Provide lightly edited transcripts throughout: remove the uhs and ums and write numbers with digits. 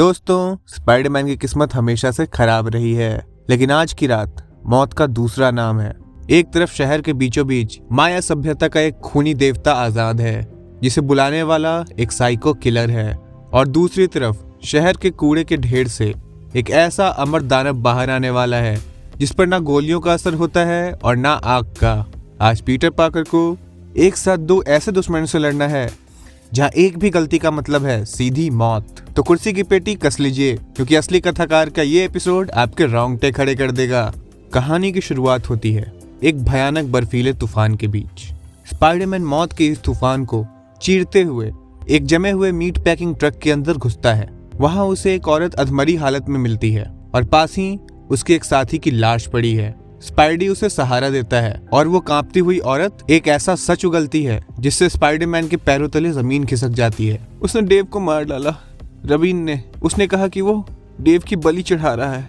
दोस्तों, स्पाइडरमैन की किस्मत हमेशा से खराब रही है, लेकिन आज की रात मौत का दूसरा नाम है। एक तरफ शहर के बीचों बीच माया सभ्यता का एक खूनी देवता आजाद है, जिसे बुलाने वाला एक साइको किलर है, और दूसरी तरफ शहर के कूड़े के ढेर से एक ऐसा अमर दानव बाहर आने वाला है, जिस पर ना गोलियों का असर होता है और ना आग का। आज पीटर पार्कर को एक साथ दो ऐसे दुश्मनों से लड़ना है जहाँ एक भी गलती का मतलब है सीधी मौत। तो कुर्सी की पेटी कस लीजिए, क्योंकि असली कथाकार का ये एपिसोड आपके रोंगटे खड़े कर देगा। कहानी की शुरुआत होती है एक भयानक बर्फीले तूफान के बीच। स्पाइडरमैन मौत के इस तूफान को चीरते हुए एक जमे हुए मीट पैकिंग ट्रक के अंदर घुसता है। वहां उसे एक औरत अधमरी हालत में मिलती है और पास ही उसके एक साथी की लाश पड़ी है। स्पाइडी उसे सहारा देता है और वो कांपती हुई औरत एक ऐसा सच उगलती है जिससे स्पाइडरमैन के पैरों तले जमीन खिसक जाती है। उसने डेव को मार डाला, रबीन ने। उसने कहा कि वो डेव की बलि चढ़ा रहा है।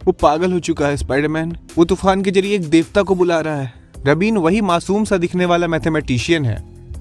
वो पागल हो चुका है स्पाइडरमैन। वो तूफान के जरिए एक देवता को बुला रहा है। रबीन वही मासूम सा दिखने वाला मैथमेटिशियन है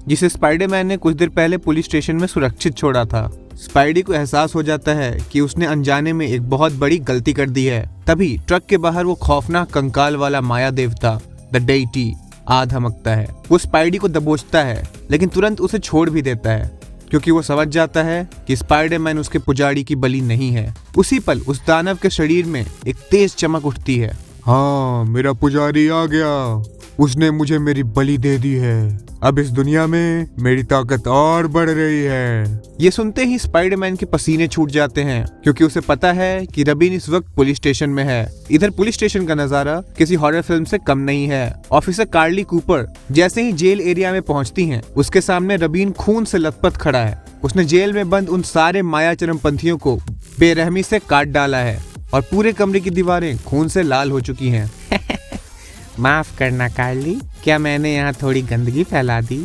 जिसे स्पाइडरमैन ने कुछ देर पहले पुलिस स्टेशन में सुरक्षित छोड़ा था। स्पाइडी को एहसास हो जाता है कि उसने अनजाने में एक बहुत बड़ी गलती कर दी है। तभी ट्रक के बाहर वो खौफनाक कंकाल वाला माया देवता द डेइटी आ धमकता है। वो स्पाइडी को दबोचता है, लेकिन तुरंत उसे छोड़ भी देता है, क्योंकि वो समझ जाता है कि स्पाइडरमैन उसके पुजारी की बलि नहीं है। उसी पल उस दानव के शरीर में एक तेज चमक उठती है। हाँ, मेरा पुजारी आ गया। उसने मुझे मेरी बलि दे दी है। अब इस दुनिया में मेरी ताकत और बढ़ रही है। ये सुनते ही स्पाइडरमैन के पसीने छूट जाते हैं, क्योंकि उसे पता है कि रबीन इस वक्त पुलिस स्टेशन में है। इधर पुलिस स्टेशन का नजारा किसी हॉरर फिल्म से कम नहीं है। ऑफिसर कार्ली कूपर जैसे ही जेल एरिया में पहुंचती हैं, उसके सामने रबीन खून से लथपथ खड़ा है। उसने जेल में बंद उन सारे माया चरमपंथियों को बेरहमी से काट डाला है और पूरे कमरे की दीवारें खून से लाल हो चुकी हैं। माफ करना कार्ली, क्या मैंने यहाँ थोड़ी गंदगी फैला दी?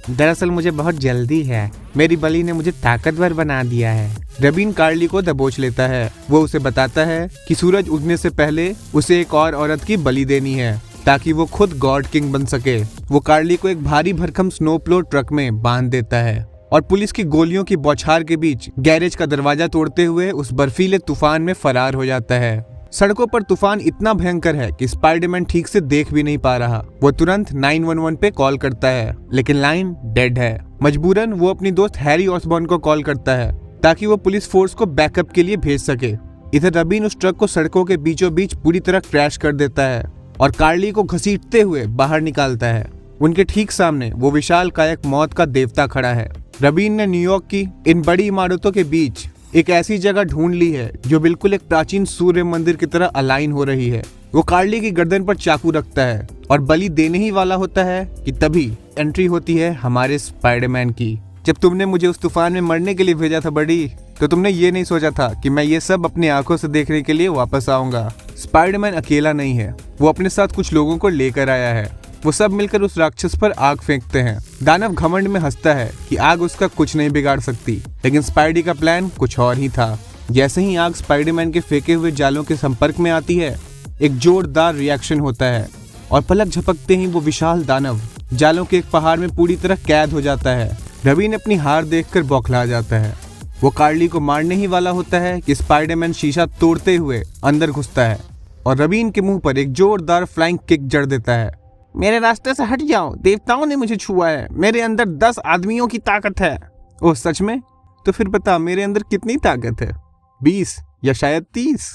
दरअसल मुझे बहुत जल्दी है। मेरी बलि ने मुझे ताकतवर बना दिया है। रबीन कार्ली को दबोच लेता है। वो उसे बताता है कि सूरज उगने से पहले उसे एक और औरत की बलि देनी है, ताकि वो खुद गॉड किंग बन सके। वो कार्ली को एक भारी भरकम स्नोप्लो ट्रक में बांध देता है और पुलिस की गोलियों की बौछार के बीच गैरेज का दरवाजा तोड़ते हुए उस बर्फीले तूफान में फरार हो जाता है। सड़कों पर तूफान इतना भयंकर है कि स्पाइडरमैन ठीक से देख भी नहीं पा रहा। वो तुरंत 911 पे कॉल करता है, लेकिन लाइन डेड है। मजबूरन वो अपनी दोस्त हैरी ऑसबॉर्न को कॉल करता है ताकि वो पुलिस फोर्स को बैकअप के लिए भेज सके। इधर रबीन उस ट्रक को सड़कों के बीचों बीच पूरी तरह क्रैश कर देता है और कार्ली को घसीटते हुए बाहर निकालता है। उनके ठीक सामने वो विशाल कायक मौत का देवता खड़ा है। रबीन ने न्यूयॉर्क की इन बड़ी इमारतों के बीच एक ऐसी जगह ढूंढ ली है जो बिल्कुल एक प्राचीन सूर्य मंदिर की तरह अलाइन हो रही है। वो कार्ली की गर्दन पर चाकू रखता है और बलि देने ही वाला होता है कि तभी एंट्री होती है हमारे स्पाइडरमैन की। जब तुमने मुझे उस तूफान में मरने के लिए भेजा था बड़ी, तो तुमने ये नहीं सोचा था कि मैं ये सब अपनी आंखों से देखने के लिए वापस आऊंगा। स्पाइडरमैन अकेला नहीं है, वो अपने साथ कुछ लोगों को लेकर आया है। वो सब मिलकर उस राक्षस पर आग फेंकते हैं। दानव घमंड में हंसता है कि आग उसका कुछ नहीं बिगाड़ सकती, लेकिन स्पाइडी का प्लान कुछ और ही था। जैसे ही आग स्पाइडरमैन के फेंके हुए जालों के संपर्क में आती है, एक जोरदार रिएक्शन होता है और पलक झपकते ही वो विशाल दानव जालों के एक पहाड़ में पूरी तरह कैद हो जाता है। रबीन अपनी हार देखकर बौखला जाता है। वो कार्ली को मारने ही वाला होता है कि स्पाइडरमैन शीशा तोड़ते हुए अंदर घुसता है और रबीन के मुंह पर एक जोरदार फ्लाइंग किक जड़ देता है। मेरे रास्ते से हट जाओ, देवताओं ने मुझे छुआ है। मेरे अंदर 10 आदमियों की ताकत है। ओह सच में? तो फिर बता मेरे अंदर कितनी ताकत है? 20 या शायद 30?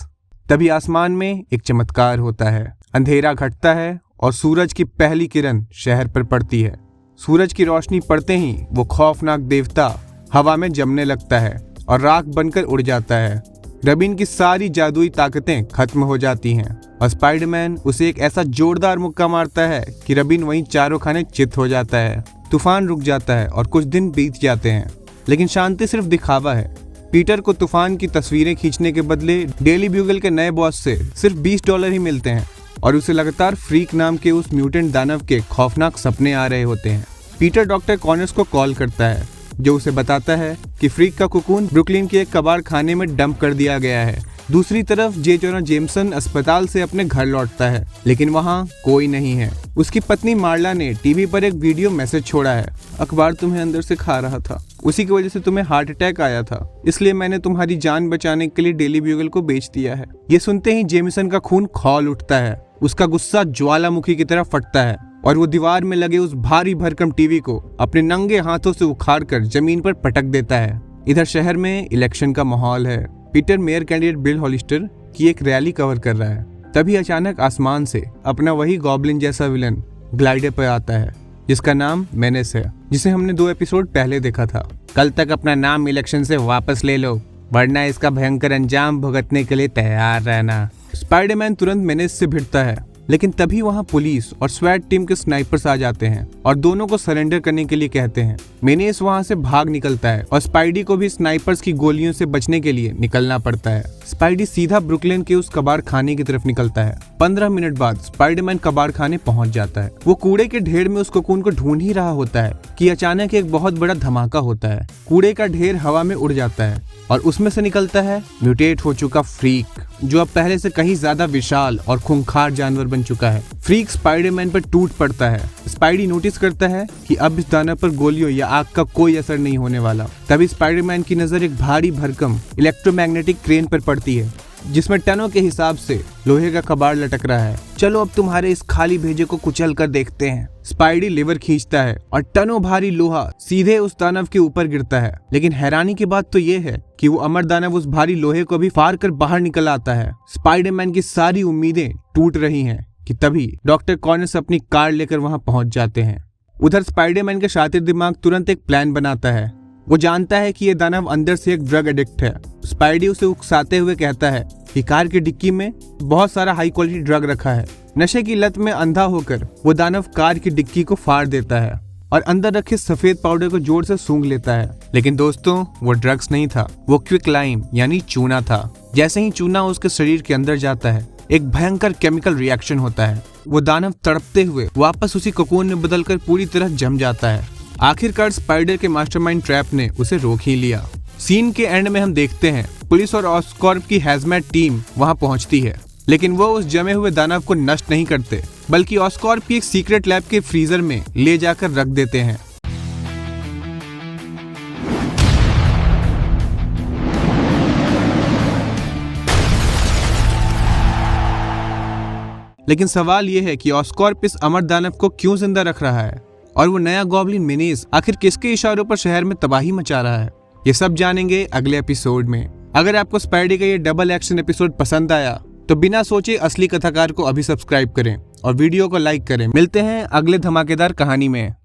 तभी आसमान में एक चमत्कार होता है। अंधेरा घटता है और सूरज की पहली किरण शहर पर पड़ती है। सूरज की रोशनी पड़ते ही वो खौफनाक देवता हवा में जमने लगता है और राख बनकर उड़ जाता है। रबीन की सारी जादुई ताकतें खत्म हो जाती हैं और स्पाइडरमैन उसे एक ऐसा जोरदार मुक्का मारता है कि रबीन वहीं चारों खाने चित हो जाता है। तूफान रुक जाता है और कुछ दिन बीत जाते हैं, लेकिन शांति सिर्फ दिखावा है। पीटर को तूफान की तस्वीरें खींचने के बदले डेली ब्यूगल के नए बॉस से सिर्फ $20 ही मिलते हैं और उसे लगातार फ्रीक नाम के उस म्यूटेंट दानव के खौफनाक सपने आ रहे होते हैं। पीटर डॉक्टर कॉनर्स को कॉल करता है, जो उसे बताता है कि फ्रीक का कुकून ब्रुकलिन के एक कबाड़ खाने में डंप कर दिया गया है दूसरी तरफ जे जोना जेमसन अस्पताल से अपने घर लौटता है, लेकिन वहाँ कोई नहीं है। उसकी पत्नी मार्ला ने टीवी पर एक वीडियो मैसेज छोड़ा है, अखबार तुम्हें अंदर से खा रहा था, उसी की वजह से तुम्हें हार्ट अटैक आया था, इसलिए मैंने तुम्हारी जान बचाने के लिए डेली ब्यूगल को बेच दिया है। ये सुनते ही जेमिसन का खून खौल उठता है, उसका गुस्सा ज्वालामुखी की तरह फटता है और वो दीवार में लगे उस भारी भरकम टीवी को अपने नंगे हाथों से उखाड़कर जमीन पर पटक देता है। इधर शहर में इलेक्शन का माहौल है। Peter mayor candidate bill Hollister की एक रैली कवर कर रहा है। तभी अचानक आसमान से अपना वही गॉब्लिन जैसा विलन ग्लाइडर पर आता है, जिसका नाम मेनेस है, जिसे हमने 2 एपिसोड पहले देखा था। कल तक अपना नाम इलेक्शन से वापस ले लो, वरना इसका भयंकर अंजाम भुगतने के लिए तैयार रहना। स्पाइडरमैन तुरंत मेनेस से भिड़ता है, लेकिन तभी वहां पुलिस और स्वैट टीम के स्नाइपर्स आ जाते हैं और दोनों को सरेंडर करने के लिए कहते हैं। मेनेस वहां से भाग निकलता है और स्पाइडी को भी स्नाइपर्स की गोलियों से बचने के लिए निकलना पड़ता है। स्पाइडी सीधा ब्रुकलिन के उस कबाड़ खाने की तरफ निकलता है। 15 मिनट बाद स्पाइडरमैन कबाड़ खाने पहुंच जाता है। वो कूड़े के ढेर में उस कोकून को ढूंढ ही रहा होता है कि अचानक एक बहुत बड़ा धमाका होता है। कूड़े का ढेर हवा में उड़ जाता है और उसमें से निकलता है म्यूटेट हो चुका फ्रीक, जो अब पहले से कहीं ज्यादा विशाल और खूंखार जानवर बन चुका है। फ्रीक स्पाइडरमैन पर टूट पड़ता है। स्पाइडी नोटिस करता है कि अब इस दानव पर गोलियों या आग का कोई असर नहीं होने वाला। तभी स्पाइडरमैन की नजर एक भारी भरकम इलेक्ट्रोमैग्नेटिक क्रेन पर पड़ती है, जिसमें टनों के हिसाब से लोहे का कबाड़ लटक रहा है। चलो अब तुम्हारे इस खाली भेजे को कुचल कर देखते हैं। स्पाइडी लीवर खींचता है और टनों भारी लोहा सीधे उस दानव के ऊपर गिरता है। लेकिन हैरानी की बात तो ये है कि वो अमर दानव उस भारी लोहे को भी फाड़ कर बाहर निकल आता है। स्पाइडरमैन की सारी उम्मीदें टूट रही हैं कि तभी डॉक्टर कॉर्नस अपनी कार लेकर वहां पहुंच जाते हैं। उधर स्पाइडरमैन का शातिर दिमाग तुरंत एक प्लान बनाता है। वो जानता है कि ये दानव अंदर से एक ड्रग एडिक्ट है। स्पाइडी उसे उकसाते हुए कहता है कि कार की डिक्की में बहुत सारा हाई क्वालिटी ड्रग रखा है। नशे की लत में अंधा होकर वो दानव कार की डिक्की को फाड़ देता है और अंदर रखे सफेद पाउडर को जोर से सूंघ लेता है। लेकिन दोस्तों, वो ड्रग्स नहीं था, वो क्विक लाइम यानी चूना था। जैसे ही चूना उसके शरीर के अंदर जाता है, एक भयंकर केमिकल रिएक्शन होता है। वो दानव तड़पते हुए वापस उसी कोकून में बदलकर पूरी तरह जम जाता है। आखिरकार स्पाइडर के मास्टरमाइंड ट्रैप ने उसे रोक ही लिया। सीन के एंड में हम देखते हैं पुलिस और ऑस्कॉर्प की हैजमैट टीम वहां पहुंचती है, लेकिन वो उस जमे हुए दानव को नष्ट नहीं करते, बल्कि ऑस्कॉर्प की एक सीक्रेट लैब के फ्रीजर में ले जाकर रख देते हैं। लेकिन सवाल यह है कि ऑस्कॉर्प इस अमर दानव को क्यों जिंदा रख रहा है और वो नया गॉब्लिन मेनेस आखिर किसके इशारों पर शहर में तबाही मचा रहा है। ये सब जानेंगे अगले एपिसोड में। अगर आपको स्पाइडी का ये डबल एक्शन एपिसोड पसंद आया तो बिना सोचे असली कथाकार को अभी सब्सक्राइब करें और वीडियो को लाइक करें। मिलते हैं अगले धमाकेदार कहानी में।